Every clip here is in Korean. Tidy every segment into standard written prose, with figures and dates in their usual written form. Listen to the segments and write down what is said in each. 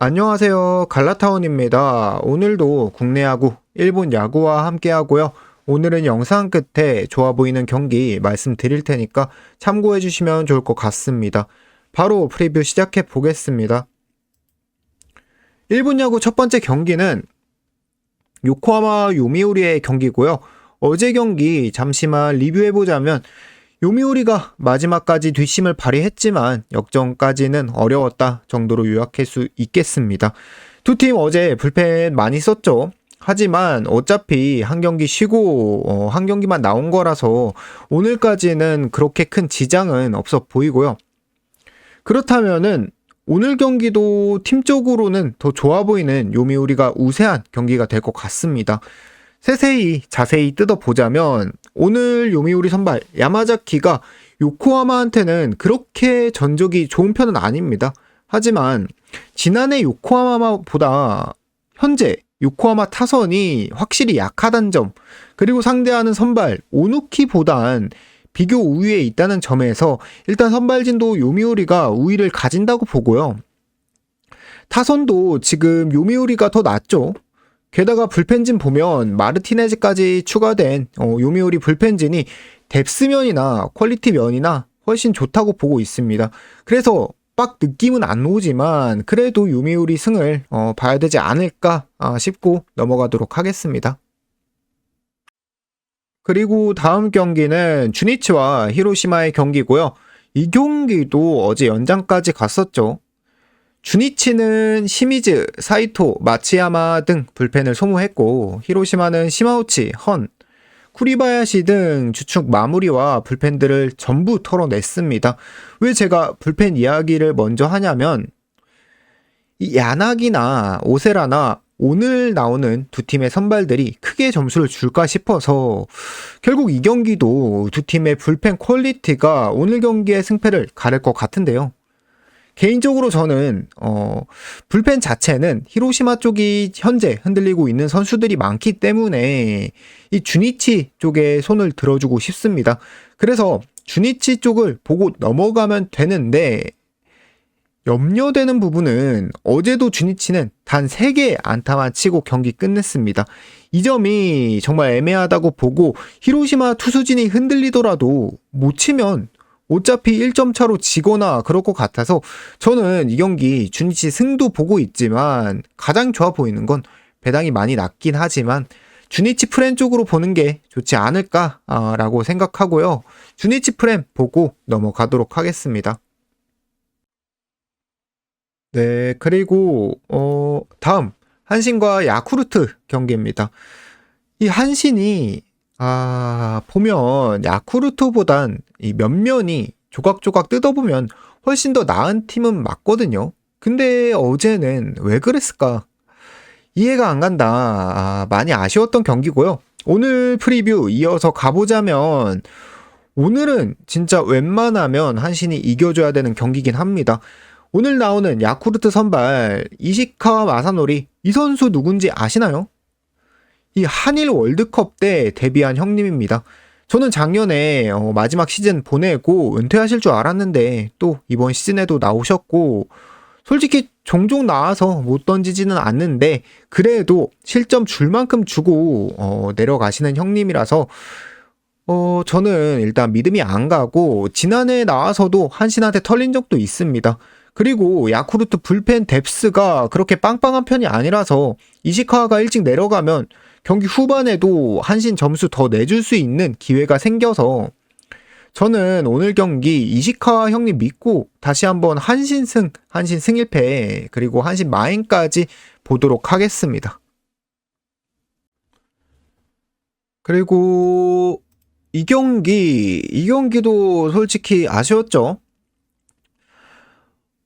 안녕하세요. 갈라타운입니다. 오늘도 국내 야구, 일본 야구와 함께 하고요. 오늘은 영상 끝에 좋아 보이는 경기 말씀드릴 테니까 참고해 주시면 좋을 것 같습니다. 바로 프리뷰 시작해 보겠습니다. 일본 야구 첫 번째 경기는 요코하마 요미우리의 경기고요. 어제 경기 잠시만 리뷰해 보자면 요미우리가 마지막까지 뒷심을 발휘했지만 역전까지는 어려웠다 정도로 요약할 수 있겠습니다. 두 팀 어제 불펜 많이 썼죠. 하지만 어차피 한 경기 쉬고 한 경기만 나온 거라서 오늘까지는 그렇게 큰 지장은 없어 보이고요. 그렇다면은 오늘 경기도 팀적으로는 더 좋아 보이는 요미우리가 우세한 경기가 될 것 같습니다. 세세히 자세히 뜯어보자면 오늘 요미우리 선발 야마자키가 요코하마한테는 그렇게 전적이 좋은 편은 아닙니다. 하지만 지난해 요코하마보다 현재 요코하마 타선이 확실히 약하다는 점, 그리고 상대하는 선발 오누키보단 비교 우위에 있다는 점에서 일단 선발진도 요미우리가 우위를 가진다고 보고요. 타선도 지금 요미우리가 더 낫죠. 게다가 불펜진 보면 마르티네즈까지 추가된 요미우리 불펜진이 뎁스면이나 퀄리티 면이나 훨씬 좋다고 보고 있습니다. 그래서 빡 느낌은 안 오지만 그래도 요미우리 승을 봐야 되지 않을까 싶고 넘어가도록 하겠습니다. 그리고 다음 경기는 주니치와 히로시마의 경기고요. 이 경기도 어제 연장까지 갔었죠. 주니치는 시미즈, 사이토, 마치야마 등 불펜을 소모했고 히로시마는 시마우치, 헌, 쿠리바야시 등 주축 마무리와 불펜들을 전부 털어냈습니다. 왜 제가 불펜 이야기를 먼저 하냐면 이 야나기나 오세라나 오늘 나오는 두 팀의 선발들이 크게 점수를 줄까 싶어서 결국 이 경기도 두 팀의 불펜 퀄리티가 오늘 경기의 승패를 가를 것 같은데요. 개인적으로 저는 불펜 자체는 히로시마 쪽이 현재 흔들리고 있는 선수들이 많기 때문에 이 주니치 쪽에 손을 들어주고 싶습니다. 그래서 주니치 쪽을 보고 넘어가면 되는데 염려되는 부분은 어제도 주니치는 단 3개의 안타만 치고 경기 끝냈습니다. 이 점이 정말 애매하다고 보고 히로시마 투수진이 흔들리더라도 못 치면 어차피 1점 차로 지거나 그럴 것 같아서 저는 이 경기 주니치 승도 보고 있지만 가장 좋아 보이는 건 배당이 많이 낮긴 하지만 주니치 프렌 쪽으로 보는 게 좋지 않을까라고 생각하고요. 주니치 프렌 보고 넘어가도록 하겠습니다. 네, 그리고 다음 한신과 야쿠르트 경기입니다. 이 한신이 보면 야쿠르트보단 이 면면이 조각조각 뜯어보면 훨씬 더 나은 팀은 맞거든요. 근데 어제는 왜 그랬을까? 이해가 안 간다. 많이 아쉬웠던 경기고요. 오늘 프리뷰 이어서 가보자면 오늘은 진짜 웬만하면 한신이 이겨줘야 되는 경기긴 합니다. 오늘 나오는 야쿠르트 선발 이시카 마사노리, 이 선수 누군지 아시나요? 이 한일 월드컵 때 데뷔한 형님입니다. 저는 작년에 마지막 시즌 보내고 은퇴하실 줄 알았는데 또 이번 시즌에도 나오셨고 솔직히 종종 나와서 못 던지지는 않는데 그래도 실점 줄 만큼 주고 내려가시는 형님이라서 저는 일단 믿음이 안 가고 지난해 나와서도 한신한테 털린 적도 있습니다. 그리고 야쿠르트 불펜 뎁스가 그렇게 빵빵한 편이 아니라서 이시카와가 일찍 내려가면 경기 후반에도 한신 점수 더 내줄 수 있는 기회가 생겨서 저는 오늘 경기 이시카와 형님 믿고 다시 한번 한신 승 1패 그리고 한신 마인까지 보도록 하겠습니다. 그리고 이 경기도 솔직히 아쉬웠죠.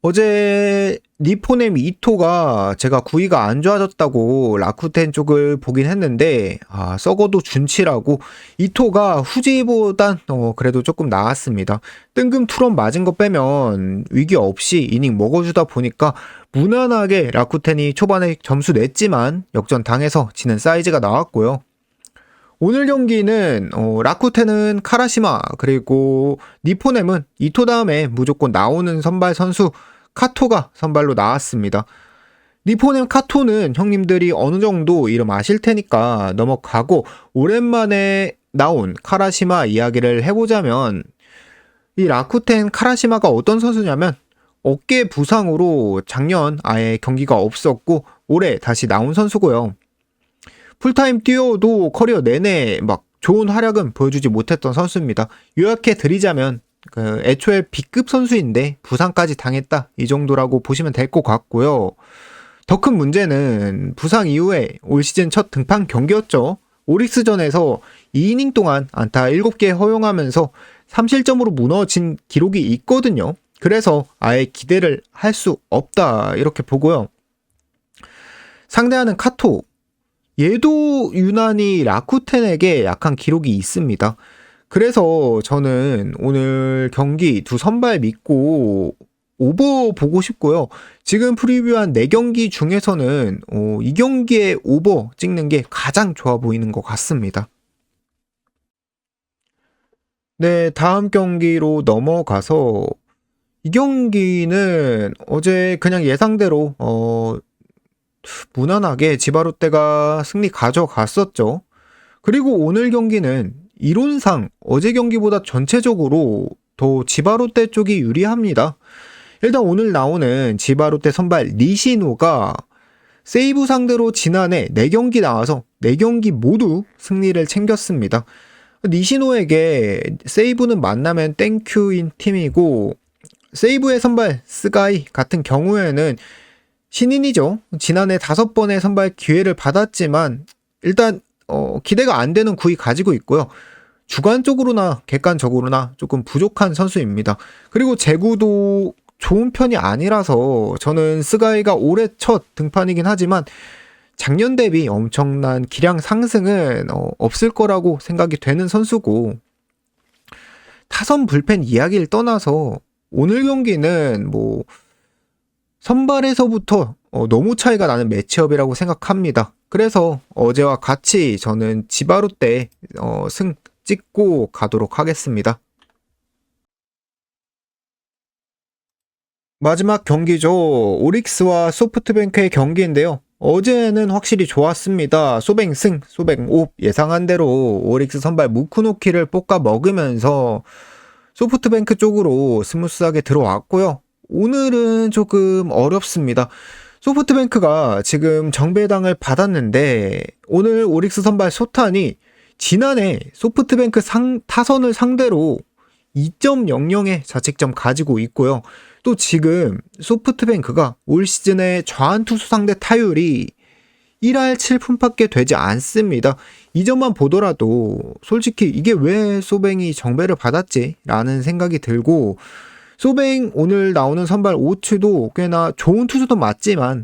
어제 니포넴 이토가 제가 구위가 안 좋아졌다고 라쿠텐 쪽을 보긴 했는데 썩어도 준치라고 이토가 후지보단 그래도 조금 나았습니다. 뜬금 투런 맞은 거 빼면 위기 없이 이닝 먹어주다 보니까 무난하게 라쿠텐이 초반에 점수 냈지만 역전 당해서 지는 사이즈가 나왔고요. 오늘 경기는 라쿠텐은 카라시마 그리고 니포넴은 이토 다음에 무조건 나오는 선발 선수 카토가 선발로 나왔습니다. 니포넴 카토는 형님들이 어느 정도 이름 아실 테니까 넘어가고, 오랜만에 나온 카라시마 이야기를 해보자면, 이 라쿠텐 카라시마가 어떤 선수냐면 어깨 부상으로 작년 아예 경기가 없었고 올해 다시 나온 선수고요. 풀타임 뛰어도 커리어 내내 막 좋은 활약은 보여주지 못했던 선수입니다. 요약해 드리자면 애초에 B급 선수인데 부상까지 당했다, 이 정도라고 보시면 될 것 같고요. 더 큰 문제는 부상 이후에 올 시즌 첫 등판 경기였죠. 오릭스전에서 2이닝 동안 안타 7개 허용하면서 3실점으로 무너진 기록이 있거든요. 그래서 아예 기대를 할 수 없다, 이렇게 보고요. 상대하는 카토, 얘도 유난히 라쿠텐에게 약한 기록이 있습니다. 그래서 저는 오늘 경기 두 선발 믿고 오버 보고 싶고요. 지금 프리뷰한 4경기 중에서는 이 경기에 오버 찍는 게 가장 좋아 보이는 것 같습니다. 네, 다음 경기로 넘어가서 이 경기는 어제 그냥 예상대로 무난하게 지바롯데가 승리 가져갔었죠. 그리고 오늘 경기는 이론상 어제 경기보다 전체적으로 더 지바롯데 쪽이 유리합니다. 일단 오늘 나오는 지바롯데 선발 니시노가 세이브 상대로 지난해 4경기 나와서 4경기 모두 승리를 챙겼습니다. 니시노에게 세이브는 만나면 땡큐인 팀이고, 세이브의 선발 스가이 같은 경우에는 신인이죠. 지난해 5번의 선발 기회를 받았지만 일단 기대가 안 되는 구위 가지고 있고요. 주관적으로나 객관적으로나 조금 부족한 선수입니다. 그리고 제구도 좋은 편이 아니라서 저는 스가이가 올해 첫 등판이긴 하지만 작년 대비 엄청난 기량 상승은 없을 거라고 생각이 되는 선수고, 타선 불펜 이야기를 떠나서 오늘 경기는 뭐 선발에서부터 너무 차이가 나는 매치업이라고 생각합니다. 그래서 어제와 같이 저는 지바롯데 승 찍고 가도록 하겠습니다. 마지막 경기죠. 오릭스와 소프트뱅크의 경기인데요. 어제는 확실히 좋았습니다. 소뱅 승, 소뱅 옵, 예상한 대로 오릭스 선발 무쿠노키를 볶아 먹으면서 소프트뱅크 쪽으로 스무스하게 들어왔고요. 오늘은 조금 어렵습니다. 소프트뱅크가 지금 정배당을 받았는데 오늘 오릭스 선발 소탄이 지난해 소프트뱅크 타선을 상대로 2.00의 자책점 가지고 있고요. 또 지금 소프트뱅크가 올 시즌에 좌완투수 상대 타율이 1할 7푼밖에 되지 않습니다. 이 점만 보더라도 솔직히 이게 왜 소뱅이 정배를 받았지? 라는 생각이 들고, 소뱅 오늘 나오는 선발 오츠도 꽤나 좋은 투수도 맞지만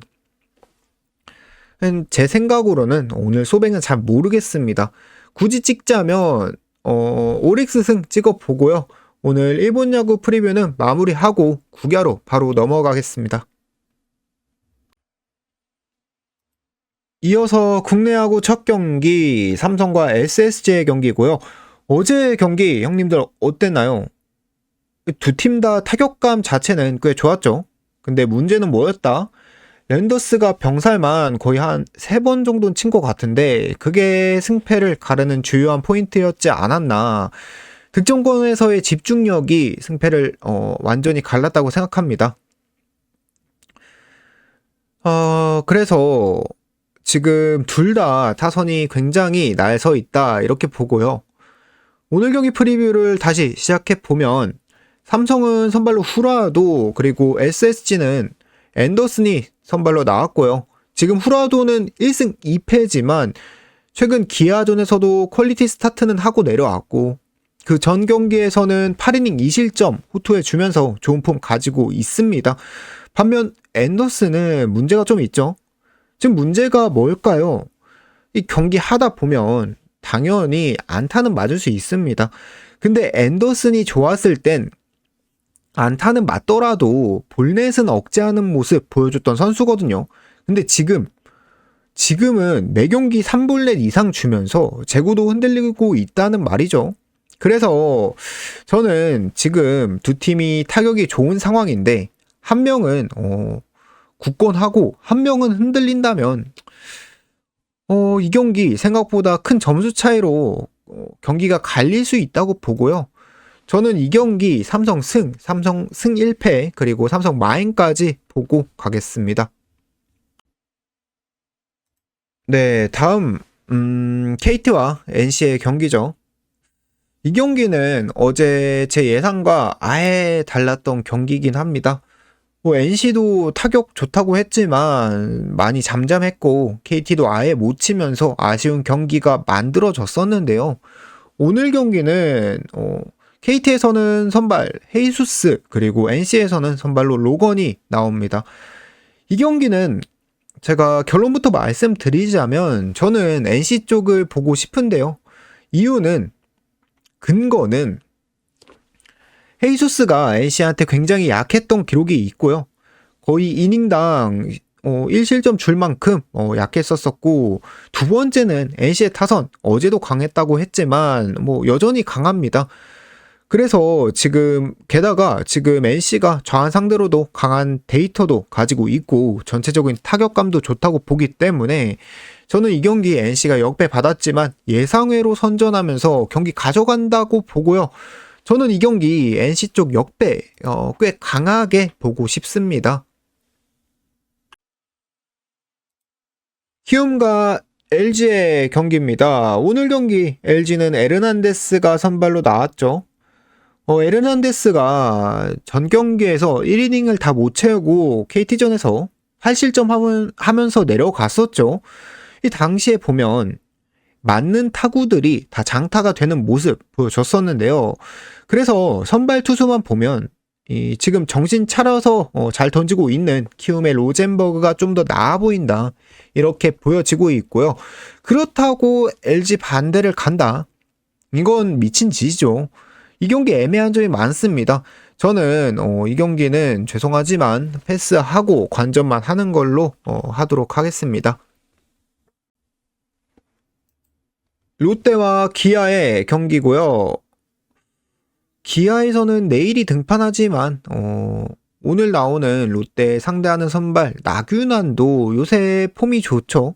제 생각으로는 오늘 소뱅은 잘 모르겠습니다. 굳이 찍자면 오릭스 승 찍어보고요. 오늘 일본 야구 프리뷰는 마무리하고 국야로 바로 넘어가겠습니다. 이어서 국내 야구 첫 경기 삼성과 SSG의 경기고요. 어제 경기 형님들 어땠나요? 두 팀 다 타격감 자체는 꽤 좋았죠. 근데 문제는 뭐였다? 랜더스가 병살만 거의 한 3번 정도는 친 것 같은데 그게 승패를 가르는 주요한 포인트였지 않았나. 득점권에서의 집중력이 승패를 완전히 갈랐다고 생각합니다. 그래서 지금 둘 다 타선이 굉장히 날 서 있다, 이렇게 보고요. 오늘 경기 프리뷰를 다시 시작해보면 삼성은 선발로 후라도, 그리고 SSG는 앤더슨이 선발로 나왔고요. 지금 후라도는 1승 2패지만 최근 기아전에서도 퀄리티 스타트는 하고 내려왔고, 그 전 경기에서는 8이닝 2실점 호투해 주면서 좋은 폼 가지고 있습니다. 반면 앤더슨은 문제가 좀 있죠. 지금 문제가 뭘까요? 이 경기 하다 보면 당연히 안타는 맞을 수 있습니다. 근데 앤더슨이 좋았을 땐 안타는 맞더라도 볼넷은 억제하는 모습 보여줬던 선수거든요. 근데 지금은 매경기 3볼넷 이상 주면서 제구도 흔들리고 있다는 말이죠. 그래서 저는 지금 두 팀이 타격이 좋은 상황인데 한 명은 굳건하고 한 명은 흔들린다면 이 경기 생각보다 큰 점수 차이로 경기가 갈릴 수 있다고 보고요. 저는 이 경기 삼성 승, 삼성 승 1패, 그리고 삼성 마인까지 보고 가겠습니다. 네, 다음 KT와 NC의 경기죠. 이 경기는 어제 제 예상과 아예 달랐던 경기이긴 합니다. 뭐 NC도 타격 좋다고 했지만 많이 잠잠했고 KT도 아예 못 치면서 아쉬운 경기가 만들어졌었는데요. 오늘 경기는 KT에서는 선발 헤이수스, 그리고 NC에서는 선발로 로건이 나옵니다. 이 경기는 제가 결론부터 말씀드리자면 저는 NC 쪽을 보고 싶은데요. 이유는, 근거는 헤이수스가 NC한테 굉장히 약했던 기록이 있고요. 거의 이닝당 1실점 줄 만큼 약했었었고, 두 번째는 NC의 타선 어제도 강했다고 했지만 뭐 여전히 강합니다. 그래서 게다가 지금 NC가 좌완 상대로도 강한 데이터도 가지고 있고 전체적인 타격감도 좋다고 보기 때문에 저는 이 경기 NC가 역배 받았지만 예상외로 선전하면서 경기 가져간다고 보고요. 저는 이 경기 NC 쪽 역배 꽤 강하게 보고 싶습니다. 키움과 LG의 경기입니다. 오늘 경기 LG는 에르난데스가 선발로 나왔죠. 에르난데스가 전 경기에서 1이닝을 다 못 채우고 KT전에서 8실점 하면서 내려갔었죠. 이 당시에 보면 맞는 타구들이 다 장타가 되는 모습 보여줬었는데요. 그래서 선발 투수만 보면 지금 정신 차려서 잘 던지고 있는 키움의 로젠버그가 좀 더 나아 보인다, 이렇게 보여지고 있고요. 그렇다고 LG 반대를 간다, 이건 미친 짓이죠. 이 경기 애매한 점이 많습니다. 저는 이 경기는 죄송하지만 패스하고 관전만 하는 걸로 하도록 하겠습니다. 롯데와 기아의 경기고요. 기아에서는 내일이 등판하지만 오늘 나오는 롯데 상대하는 선발 나균환도 요새 폼이 좋죠.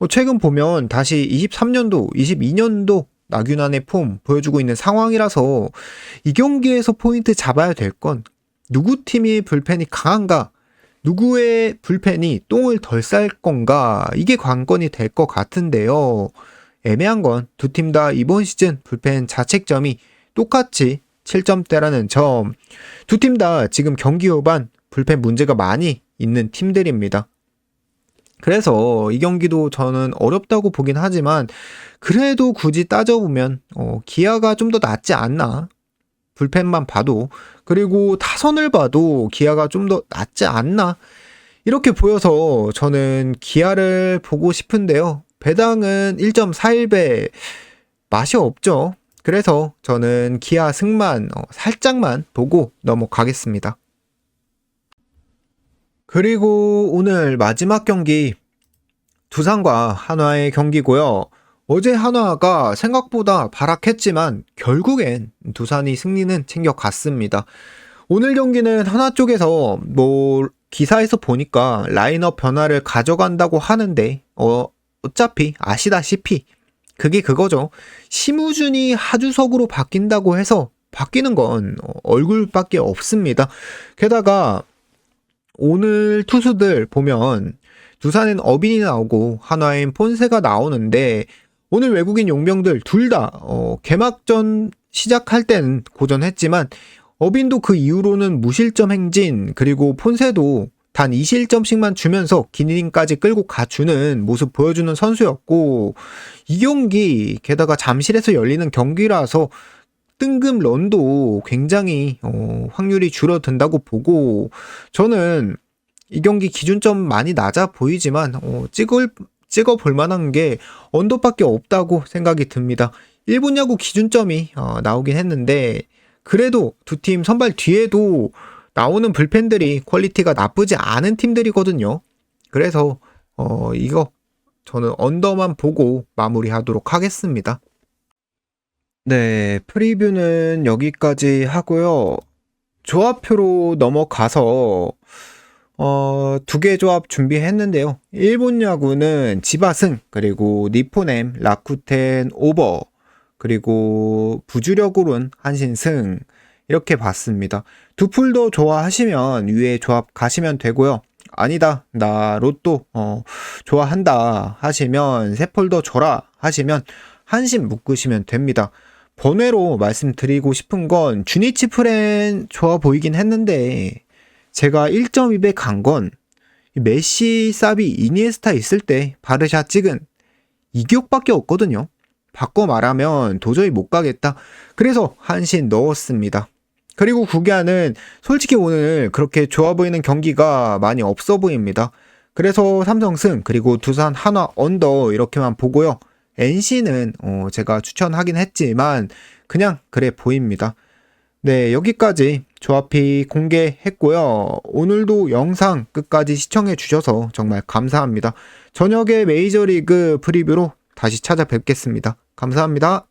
최근 보면 다시 23년도, 22년도 나균환의 폼 보여주고 있는 상황이라서 이 경기에서 포인트 잡아야 될 건 누구 팀이 불펜이 강한가, 누구의 불펜이 똥을 덜 쌀 건가, 이게 관건이 될 것 같은데요. 애매한 건 두 팀 다 이번 시즌 불펜 자책점이 똑같이 7점대라는 점, 두 팀 다 지금 경기 후반 불펜 문제가 많이 있는 팀들입니다. 그래서 이 경기도 저는 어렵다고 보긴 하지만 그래도 굳이 따져보면 기아가 좀 더 낫지 않나, 불펜만 봐도, 그리고 타선을 봐도 기아가 좀 더 낫지 않나, 이렇게 보여서 저는 기아를 보고 싶은데요. 배당은 1.41배, 맛이 없죠. 그래서 저는 기아 승만 살짝만 보고 넘어가겠습니다. 그리고 오늘 마지막 경기 두산과 한화의 경기고요. 어제 한화가 생각보다 발악했지만 결국엔 두산이 승리는 챙겨갔습니다. 오늘 경기는 한화 쪽에서 기사에서 보니까 라인업 변화를 가져간다고 하는데 어차피 아시다시피 그게 그거죠. 심우준이 하주석으로 바뀐다고 해서 바뀌는 건 얼굴밖에 없습니다. 게다가 오늘 투수들 보면 두산엔 어빈이 나오고 한화엔 폰세가 나오는데 오늘 외국인 용병들 둘 다 개막전 시작할 때는 고전했지만 어빈도 그 이후로는 무실점 행진, 그리고 폰세도 단 2실점씩만 주면서 긴 이닝까지 끌고 가주는 모습 보여주는 선수였고, 이 경기 게다가 잠실에서 열리는 경기라서 뜬금 런도 굉장히 확률이 줄어든다고 보고, 저는 이 경기 기준점 많이 낮아 보이지만 찍어볼 만한 게 언더밖에 없다고 생각이 듭니다. 1분 야구 기준점이 나오긴 했는데 그래도 두 팀 선발 뒤에도 나오는 불펜들이 퀄리티가 나쁘지 않은 팀들이거든요. 그래서 이거 저는 언더만 보고 마무리하도록 하겠습니다. 네, 프리뷰는 여기까지 하고요. 조합표로 넘어가서 두 개 조합 준비했는데요. 일본 야구는 지바승, 그리고 니포넴, 라쿠텐 오버, 그리고 부주력으로는 한신승, 이렇게 봤습니다. 두 풀도 좋아하시면 위에 조합 가시면 되고요. 아니다, 나 로또 좋아한다 하시면 세 폴더 줘라 하시면 한신 묶으시면 됩니다. 번외로 말씀드리고 싶은 건 주니치 프렌 좋아 보이긴 했는데 제가 1.2배 간 건 메시, 사비, 이니에스타 있을 때 바르샤 찍은 이격밖에 없거든요. 바꿔 말하면 도저히 못 가겠다. 그래서 한신 넣었습니다. 그리고 구기아는 솔직히 오늘 그렇게 좋아 보이는 경기가 많이 없어 보입니다. 그래서 삼성승, 그리고 두산 한화 언더 이렇게만 보고요. NC는 제가 추천하긴 했지만 그냥 그래 보입니다. 네, 여기까지 조합이 공개했고요. 오늘도 영상 끝까지 시청해 주셔서 정말 감사합니다. 저녁에 메이저리그 프리뷰로 다시 찾아뵙겠습니다. 감사합니다.